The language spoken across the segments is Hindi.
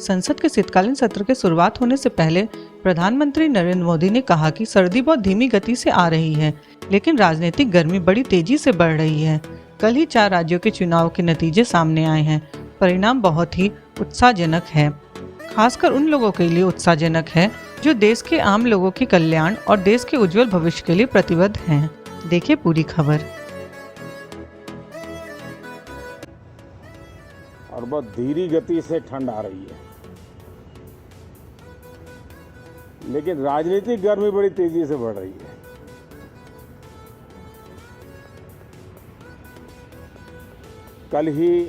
संसद के शीतकालीन सत्र के शुरुआत होने से पहले प्रधानमंत्री नरेंद्र मोदी ने कहा कि सर्दी बहुत धीमी गति से आ रही है, लेकिन राजनीतिक गर्मी बड़ी तेजी से बढ़ रही है। कल ही 4 राज्यों के चुनाव के नतीजे सामने आए हैं। परिणाम बहुत ही उत्साहजनक है। खासकर उन लोगों के लिए उत्साहजनक है जो देश के आम लोगों के कल्याण और देश के उज्जवल भविष्य के लिए प्रतिबद्ध हैं। देखिए पूरी खबर। और बहुत धीमी गति से ठंड आ रही है, लेकिन राजनीतिक गर्मी बड़ी तेजी से बढ़ रही है। कल ही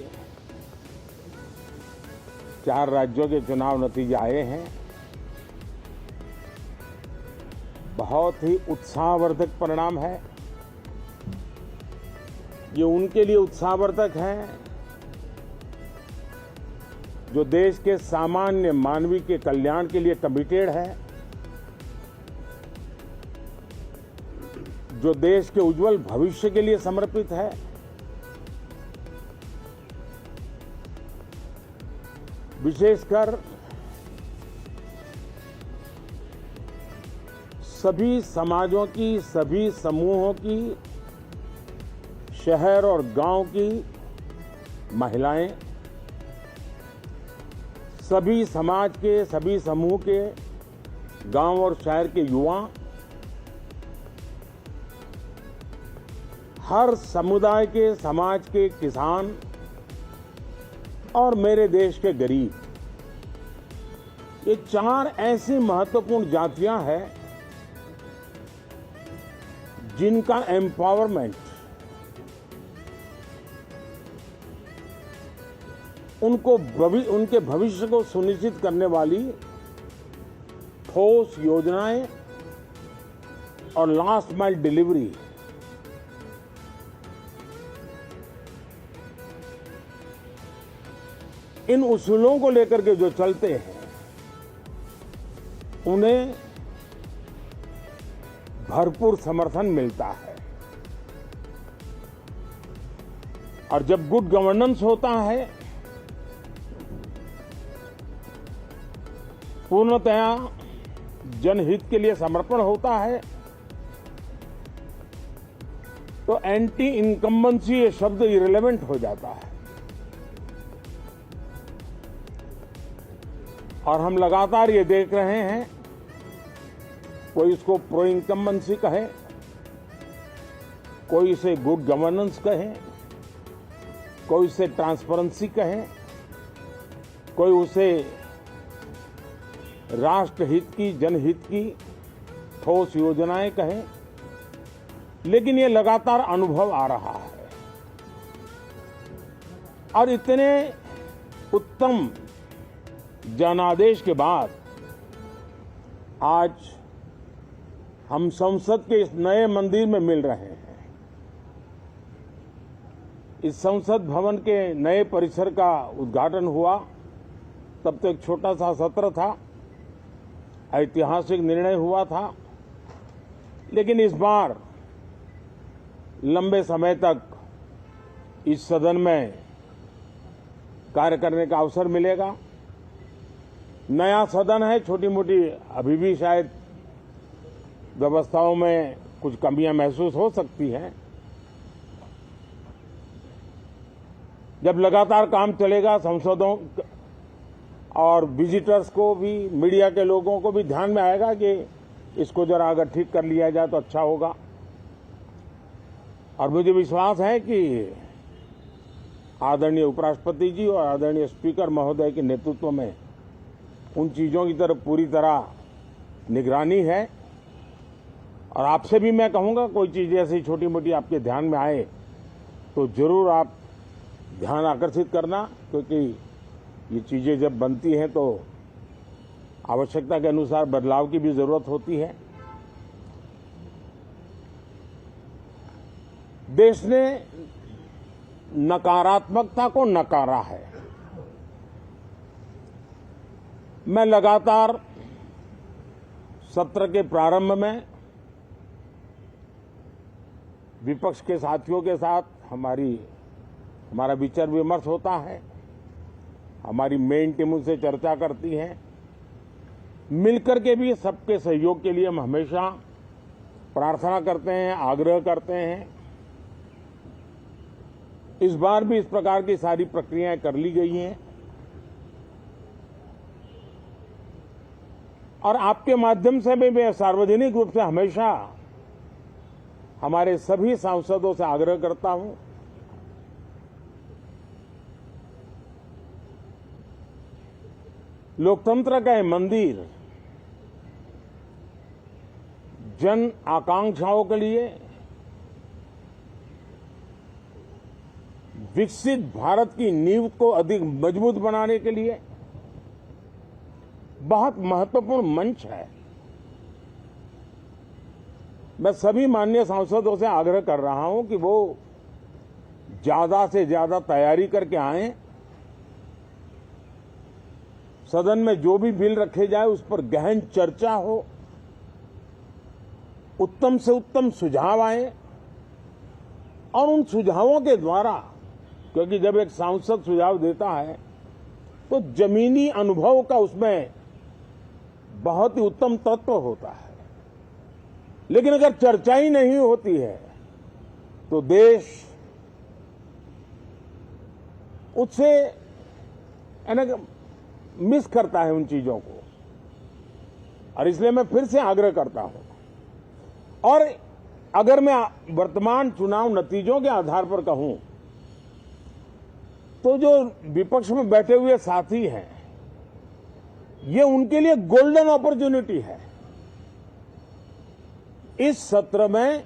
4 राज्यों के चुनाव नतीजे आए हैं। बहुत ही उत्साहवर्धक परिणाम है। ये उनके लिए उत्साहवर्धक है जो देश के सामान्य मानवी के कल्याण के लिए कमिटेड है, जो देश के उज्जवल भविष्य के लिए समर्पित है, विशेषकर सभी समाजों की, सभी समूहों की, शहर और गांव की महिलाएं, सभी समाज के, सभी समूह के, गांव और शहर के युवा, हर समुदाय के, समाज के किसान और मेरे देश के गरीब, ये 4 ऐसी महत्वपूर्ण जातियां हैं जिनका एम्पावरमेंट, उनके भविष्य को सुनिश्चित करने वाली ठोस योजनाएं और लास्ट माइल डिलीवरी, इन उसूलों को लेकर के जो चलते हैं, उन्हें भरपूर समर्थन मिलता है। और जब गुड गवर्नेंस होता है, पूर्णतया जनहित के लिए समर्पण होता है, तो एंटी इनकम्बेंसी ये शब्द इरेलेवेंट हो जाता है। और हम लगातार ये देख रहे हैं, कोई इसको प्रो इनकम्बेंसी कहे, कोई इसे गुड गवर्नेंस कहे, कोई इसे ट्रांसपेरेंसी कहे, कोई उसे राष्ट्रहित की, जनहित की ठोस योजनाएं कहें, लेकिन ये लगातार अनुभव आ रहा है। और इतने उत्तम जनादेश के बाद आज हम संसद के इस नए मंदिर में मिल रहे हैं। इस संसद भवन के नए परिसर का उद्घाटन हुआ, तब तो एक छोटा सा सत्र था, ऐतिहासिक निर्णय हुआ था, लेकिन इस बार लंबे समय तक इस सदन में कार्य करने का अवसर मिलेगा। नया सदन है, छोटी मोटी अभी भी शायद व्यवस्थाओं में कुछ कमियां महसूस हो सकती हैं। जब लगातार काम चलेगा, संसदों और विजिटर्स को भी, मीडिया के लोगों को भी ध्यान में आएगा कि इसको जरा अगर ठीक कर लिया जाए तो अच्छा होगा। और मुझे विश्वास है कि आदरणीय उपराष्ट्रपति जी और आदरणीय स्पीकर महोदय के नेतृत्व में उन चीजों की तरफ पूरी तरह निगरानी है। और आपसे भी मैं कहूंगा, कोई चीज ऐसी छोटी मोटी आपके ध्यान में आए तो जरूर आप ध्यान आकर्षित करना, क्योंकि ये चीजें जब बनती हैं तो आवश्यकता के अनुसार बदलाव की भी जरूरत होती है। देश ने नकारात्मकता को नकारा है। मैं लगातार सत्र के प्रारंभ में विपक्ष के साथियों के साथ हमारा विचार विमर्श होता है। हमारी मेन टीम उनसे चर्चा करती है। मिलकर के भी सबके सहयोग के लिए हम हमेशा प्रार्थना करते हैं, आग्रह करते हैं। इस बार भी इस प्रकार की सारी प्रक्रियाएं कर ली गई हैं और आपके माध्यम से भी मैं सार्वजनिक रूप से हमेशा हमारे सभी सांसदों से आग्रह करता हूं, लोकतंत्र का ये मंदिर जन आकांक्षाओं के लिए, विकसित भारत की नींव को अधिक मजबूत बनाने के लिए बहुत महत्वपूर्ण मंच है। मैं सभी माननीय सांसदों से आग्रह कर रहा हूं कि वो ज्यादा से ज्यादा तैयारी करके आएं। सदन में जो भी बिल रखे जाए उस पर गहन चर्चा हो, उत्तम से उत्तम सुझाव आए और उन सुझावों के द्वारा, क्योंकि जब एक सांसद सुझाव देता है तो जमीनी अनुभव का उसमें बहुत ही उत्तम तत्व होता है, लेकिन अगर चर्चा ही नहीं होती है तो देश उससे मिस करता है उन चीजों को। और इसलिए मैं फिर से आग्रह करता हूं, और अगर मैं वर्तमान चुनाव नतीजों के आधार पर कहूं तो जो विपक्ष में बैठे हुए साथी हैं, ये उनके लिए गोल्डन अपॉर्चुनिटी है। इस सत्र में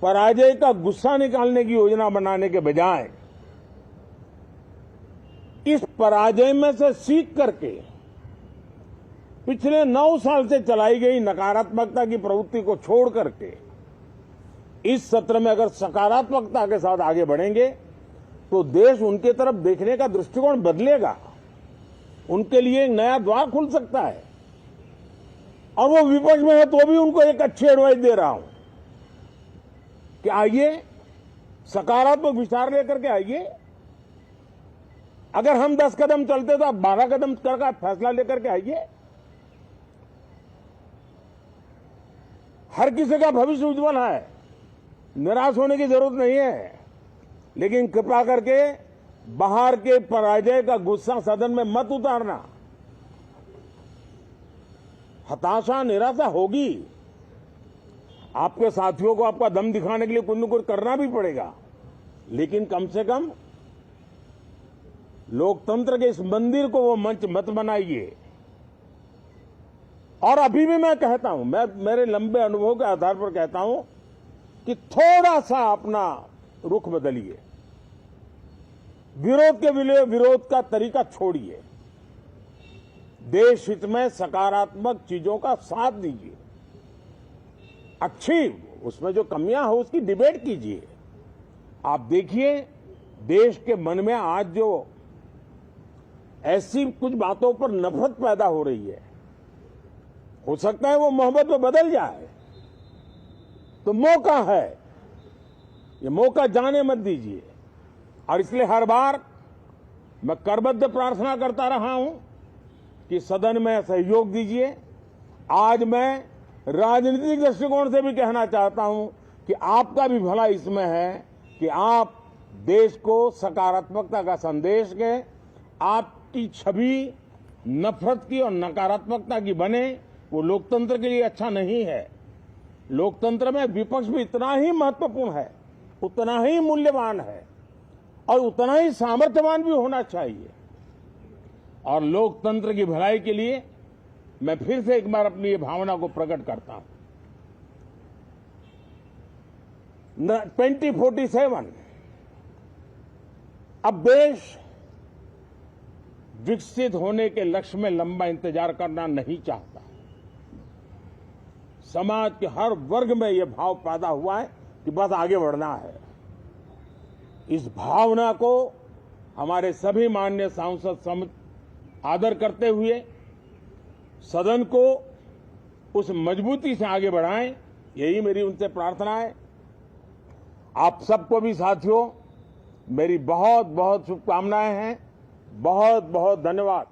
पराजय का गुस्सा निकालने की योजना बनाने के बजाय इस पराजय में से सीख करके पिछले 9 साल से चलाई गई नकारात्मकता की प्रवृत्ति को छोड़ करके इस सत्र में अगर सकारात्मकता के साथ आगे बढ़ेंगे तो देश उनके तरफ देखने का दृष्टिकोण बदलेगा, उनके लिए एक नया द्वार खुल सकता है। और वो विपक्ष में है तो भी उनको एक अच्छी एडवाइस दे रहा हूं कि आइए, सकारात्मक विचार लेकर के आइए। अगर हम 10 कदम चलते तो आप 12 कदम करके फैसला लेकर के आइए। हर किसी का भविष्य उज्जवल है, निराश होने की जरूरत नहीं है, लेकिन कृपा करके बाहर के पराजय का गुस्सा सदन में मत उतारना। हताशा, निराशा होगी, आपके साथियों को आपका दम दिखाने के लिए कुछ न कुछ करना भी पड़ेगा, लेकिन कम से कम लोकतंत्र के इस मंदिर को वो मंच मत बनाइए। और अभी भी मैं कहता हूं, मैं मेरे लंबे अनुभव के आधार पर कहता हूं कि थोड़ा सा अपना रुख बदलिए, विरोध के विरोध का तरीका छोड़िए, देश हित में सकारात्मक चीजों का साथ दीजिए, अच्छी उसमें जो कमियां हो उसकी डिबेट कीजिए। आप देखिए, देश के मन में आज जो ऐसी कुछ बातों पर नफरत पैदा हो रही है, हो सकता है वो मोहब्बत में बदल जाए, तो मौका है, ये मौका जाने मत दीजिए। और इसलिए हर बार मैं करबद्ध प्रार्थना करता रहा हूं कि सदन में सहयोग दीजिए। आज मैं राजनीतिक दृष्टिकोण से भी कहना चाहता हूं कि आपका भी भला इसमें है कि आप देश को सकारात्मकता का संदेश दें, आपकी छवि नफरत की और नकारात्मकता की बने, वो लोकतंत्र के लिए अच्छा नहीं है। लोकतंत्र में विपक्ष भी इतना ही महत्वपूर्ण है, उतना ही मूल्यवान है और उतना ही सामर्थ्यवान भी होना चाहिए। और लोकतंत्र की भलाई के लिए मैं फिर से एक बार अपनी ये भावना को प्रकट करता हूं। 2047 अब देश विकसित होने के लक्ष्य में लंबा इंतजार करना नहीं चाहता। समाज के हर वर्ग में यह भाव पैदा हुआ है कि बस आगे बढ़ना है। इस भावना को हमारे सभी माननीय सांसद आदर करते हुए सदन को उस मजबूती से आगे बढ़ाएं, यही मेरी उनसे प्रार्थना है। आप सबको भी साथियों मेरी बहुत बहुत शुभकामनाएं हैं। बहुत बहुत धन्यवाद।